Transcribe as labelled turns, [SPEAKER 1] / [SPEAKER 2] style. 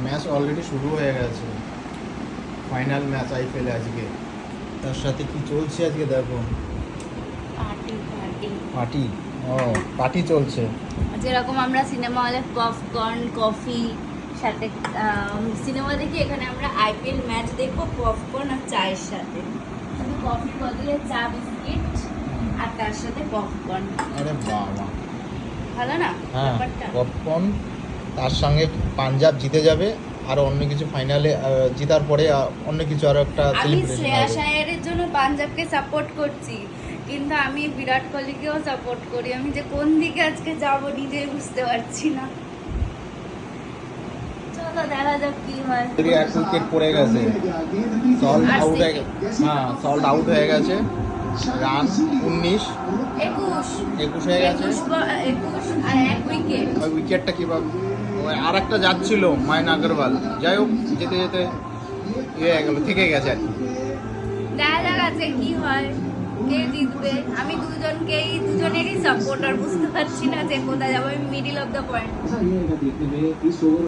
[SPEAKER 1] Match already শুরু হয়ে গেছে, ফাইনাল ম্যাচ আইপিএলে আজকে। তার সাথে কি চলছে আজকে দেখো,
[SPEAKER 2] পার্টি পার্টি
[SPEAKER 1] পার্টি। ও পার্টি চলছে।
[SPEAKER 2] যেরকম আমরা সিনেমা হলে পপকর্ন কফি সাথে সিনেমা দেখি, এখানে আমরা আইপিএল ম্যাচ দেখবো পপকর্ন আর চায়ের সাথে। শুধু কফির বদলে চা বিস্কিট আর তার সাথে পপকর্ন।
[SPEAKER 1] আরে বাবা,
[SPEAKER 2] ভালো না
[SPEAKER 1] হ্যাঁ
[SPEAKER 2] ব্যাপারটা?
[SPEAKER 1] পপকর্ন, তার সঙ্গে পাঞ্জাব জিতে যাবে আর অন্য কিছু ফাইনালে জেতার পরে অন্য কিছু আরো একটা
[SPEAKER 2] আমি
[SPEAKER 1] সেলিব্রেশন
[SPEAKER 2] শ্রেয়া
[SPEAKER 1] হবে।
[SPEAKER 2] শায়ারের জন্য পাঞ্জাবকে সাপোর্ট করছি, কিন্তু আমি বিরাট কোহলিকেও সাপোর্ট করি। আমি যে কোন দিকে আজকে যাব নিজেই বুঝতে পারছি না। চলো দেখা যাক কি হয়।
[SPEAKER 1] এক উইকেট পড়ে গেছে, সল্ট
[SPEAKER 2] আর
[SPEAKER 1] আউট হয়ে হ্যাঁ সল্ট আউট হয়ে গেছে। রান 19, 21 হয়ে গেছে।
[SPEAKER 2] 21 আর এক উইকেট।
[SPEAKER 1] ওই উইকেটটা কিভাবে, আর একটা যাচ্ছিল মায়না আগরওয়াল, যাই হোক যেতে যেতে ইয়ে হয়ে গেল, থেকে গেছে আর কি।
[SPEAKER 2] দেখা যাক আজকে কি হয়, কে জিতবে। আমি দুজনেরই সাপোর্টার, বুঝতে পারছি না যে কোথায় যাবো। আমি মিডিল অফ দ্য পয়েন্ট।